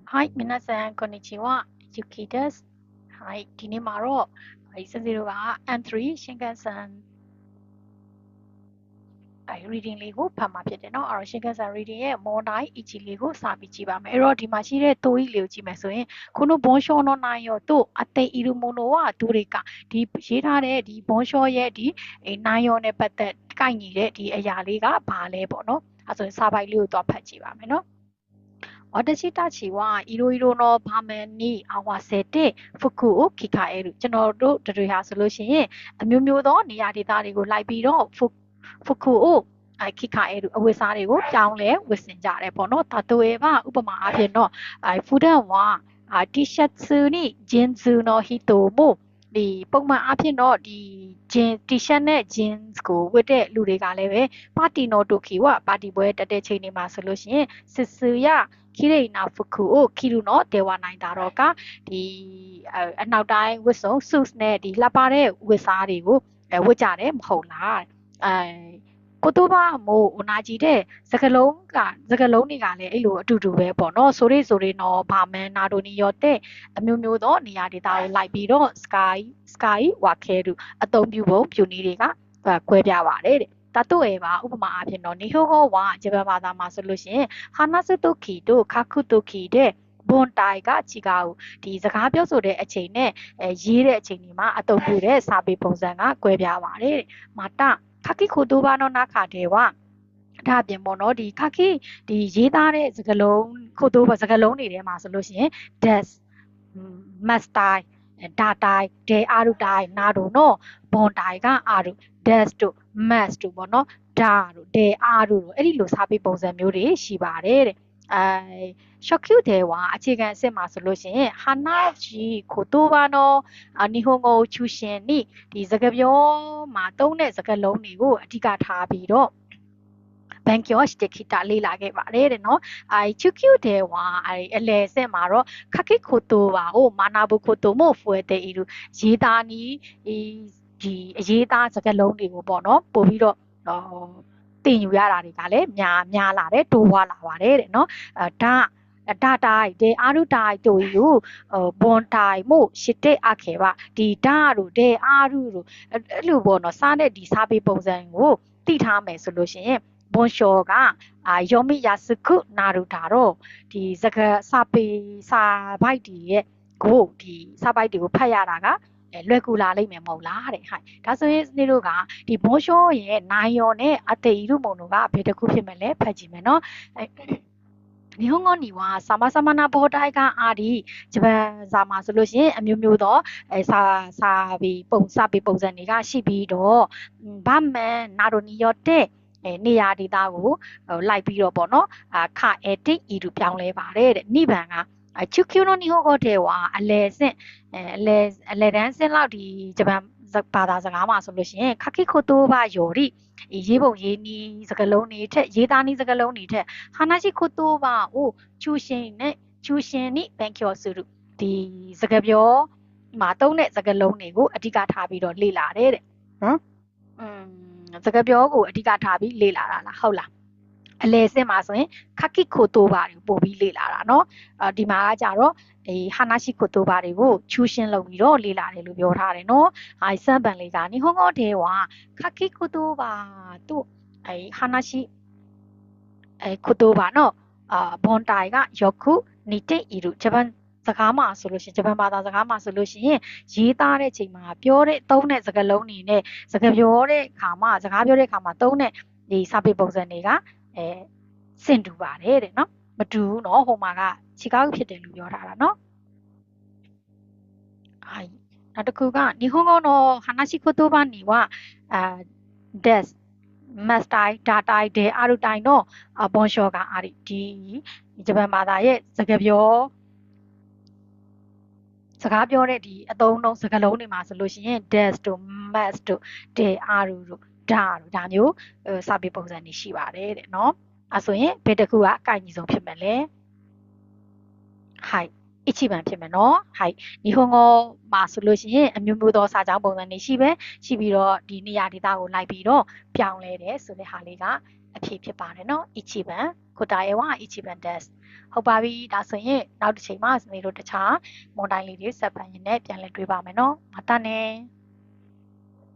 はい、皆さん、こんにちは。ゆきです。はい、ဒီနေ့မှာတော့先生တို့က N3 新幹線reading လေးကိုဖတ်မှာဖြစ်တယ်เนาะအဲ့တော့新幹線 reading ရဲ့ Monday အချီလေးကိုစပြီးကြည့်ပါမယ်အဲ့တော့ဒီမှာရှိတဲ့တိုးကြီးလေးကိုကြည့်မယ်ဆိုရင်ခုနဘွန်ရှောの内容とအတေအီရူမိုနိုはどれかဒီရေးထားတဲ့ဒီဘွန်ရှောရဲ့ဒီ内容နဲ့ပတ်သက်ကိုက်ညီတဲ့ဒီအရာလေးကဘာလဲပေါ့เนาะအဲ့ဆိုရင်စာပိုက်လေးကိုသွားဖတ်ကြည့်ပါမယ်เนาะ私たちはいろいろな場面に合わせて服を着替える。ကျွန်တော်တို့တွေဟာဆိုလို့ရှိရင်အမျိုးမျိုးသောနေရာဒေသတွေကိုလိုက်ပြီးတော့服を着替えるအဝတ်အစားတွေကိုပြောင်းလဲဝတ်ဆင်ကြတယ်ပေါ့နော်例えばဥပမာအားဖြင့်တော့普段はT シャツにジーンズの人もဒီပုံမှန်အားဖြင့်တော့ဒီ T シャツနဲ့ jeans ကိုဝတ်တဲ့လူတွေကလည်းပဲပါတီနော်တိုကီဝပါတီပွဲတက်တဲ့ချိန်တွေမှာဆိုလို့ရှိရင်စစ်စရ綺麗な服を着るのではないだろうかဒီအနောက်တိုင်းဝတ်စုံ suits နဲ့ဒီလှပတဲ့ဝတ်စားတွေကိုဝတ်ကြတယ်မဟုတ်လား言葉も同じでစကားလုံးတွေကလည်းအဲ့လိုအတူတူပဲပေါ့နော်ဆိုれの場面などによってအမျိုးမျိုးသောနေရာဒေသကိုလိုက်ပြီးတော့ sky ဝါခဲるအသုံးပြုပုံပြုနည်းတွေကကွဲပြားပါတယ်တဲ့例えばဥပမာအားဖြင့်တော့日本語はဂျပန်ဘာသာမှာဆိုလို့ရှိရင်話す時と書く時でဘွန်တိုင်ကချီကာကိုဒီစကားပြောဆိုတဲ့အချိန်နဲ့ရေးတဲ့အချိန်ဒီမှာအသုံးပြုတဲ့စာပေပုံစံကကွဲပြားပါတယ်မာတာခါကီခိုတိုဘာနောနာခါတဲ့ဝဒါပြင်ပေါ့နော်ဒီခါကီဒီရေးသားတဲ့စကားလုံးခိုတိုဘာစကားလုံးတွေထဲမှာဆိုလို့ရှိရင် des master ဒါတိုင်ဒေအာရုတိုင်နာတို့နော်ဘွန်တိုင်ကအာရု des တို့ mass တို့ပေါ့နော်ဒါတို့ဒေအာရုတို့အဲ့ဒီလိုစာပေပုံစံမျိုးတွေရှိပါတယ်တဲ့初級ではအခြေခံအဆင့်မှာဆိုလို့ရှိရင်話言葉の日本語を中心にဒီစကားပြောမှာသုံးတဲ့စကားလုံးတွေကိုအဓိကထားပြီးတော့ဘန်ကျော်စတခိတာလေးလာခဲ့ပါတယ်တဲ့နော်ချူကျူတဲ့ဝါအလဲစင်မှာတော့ခခိခိုတိုပါဟိုမာနာဘူခိုတိုမို့ဖွယ်တဲ့ဤလူရေးသားနီးဒီအရေးသားစကားလုံးတွေကိုပေါ့နော်ပို့ပြီးတော့တင်ယူရတာတွေကလည်းများလာတယ်တိုးွားလာပါတယ်တဲ့နော်ဒါတိုင်ဒေအာရုတိုင်တို့ယူဘွန်တိုင်မို့ရှစ်တဲ့အခေပါဒီဒါတို့ဒေအာရုတို့အဲ့လိုပေါ့နော်စားတဲ့ဒီစားပေးပုံစံကိုသိထားမယ်ဆိုလို့ရှိရင်ဘွန်ရှော်ကယောမိယာစကုနာရူတာတော့ဒီစကားစာပေစာပိုက်တွေရဲ့ကိုဒီစာပိုက်တွေကိုဖတ်ရတာကလွယ်ကူလာလိမ့်မယ်မဟုတ်လားတဲ့ဟိုင်ဒါဆိုရင်နေ့တို့ကဒီဘွန်ရှောရဲ့နိုင်ယောနဲ့အတေဤတို့မုံတို့ကဘယ်တစ်ခုဖြစ်မလဲဖတ်ကြည့်မယ်နော်日本語には様々な膨大があり、ဂျပန်စာမှာဆိုလို့ရှိရင်အမျိုးမျိုးသောစာပေပုံစံတွေကရှိပြီးတော့ဗမန်နာရိုနီယောတဲ့နေရာဒေသကိုလိုက်ပြီးတော့ပေါ့နော်ခအတိဤသူပြောင်းလဲပါတယ်တဲ့နိဗ္ဗာန်ကချူကျူနိုနီဟိုကိုတဲ့ဝါအလဲတန်းစင်လောက်ဒီဂျပန်ဘာသာစကားမှာဆိုလို့ရှိရင်ခခိခိုတိုဘာယောရီရေးပုံရေးနီးစကလုံးတွေထက်ရေးသားနီးစကလုံးတွေထက်ဟာနာရှိခိုတိုဘာကိုကျူရှင်နိဘန်ကျော်စုဒီစကပြောမှာတုံးတဲ့စကလုံးတွေကိုအဓိကထားပြီးတော့လေ့လာတယ်တဲ့နော်စကပြောကိုအဓိကထားပြီးလေ့လာတာလားဟုတ်လားအလဲစင်မှာဆိုရင်ခခိခိုတိုဘာတွေပို့ပြီးလေ့လာတာเนาะဒီမှာကကြတော့ဟာနာရှိခိုတိုဘာတွေကိုချူရှင်းလုပ်ပြီးတော့လေ့လာတယ်လို့ပြောထားတယ်เนาะစမ်းပန်လေးက日本語ではခခိခိုတိုဘာတို့話言葉の本体がよく似ているဂျပန်စကားမှာဆိုလို့ရှိရင်ဂျပန်ဘာသာစကားမှာဆိုလို့ရှိရင်ရေးသားတဲ့ချိန်မှာပြောတဲ့သုံးတဲ့စကားလုံးတွေနဲ့စကားပြောတဲ့အခါမှာသုံးတဲ့ဒီစာပေပုံစံတွေကဆင်တူပါတယ်တဲ့နော်မတူဘူးနော်ဟိုမှာကခြေကောက်ဖြစ်တယ်လို့ပြောထားတာနော်はいနောက်တစ်ခုက日本語の話し言葉にはdes master data であるတိုင်のဘွန်ရှောကအာဒီဒီဂျပန်ဘာသာရဲ့စကားပြောတဲ့ဒီအသုံးနှုန်းစကားလုံးတွေမှာဆိုလို့ရှိရင် des တို့ mass တို့ de အာရုတို့ဒါမျိုးစာပေပုံစံတွေရှိပါတယ်တဲ့နော်အဲဆိုရင်ဘယ်တစ်ခုကအကိုက်ညီဆုံးဖြစ်မယ်လဲはい一番ဖြစ်မယ်နော်はい日本語မှာဆိုလို့ရှိရင်အမျိုးမျိုးသောစာကြောင်းပုံစံတွေရှိပြီးတော့ဒီနေရာဒေသကိုလိုက်ပြီးတော့ပြောင်းလဲတယ်ဆိုတဲ့ဟာလေးက အဖြေဖြစ်ပါတယ်နော်一番答えは一番ですဟုတ်ပါပြီဒါဆိုရင်နောက်တစ်ချိန်မှာစနေတို့တခြားမွန်တိုင်းလေးတွေဆက်ဖန်ရင်လည်းပြန်လည်တွေ့ပါမယ်နော်またね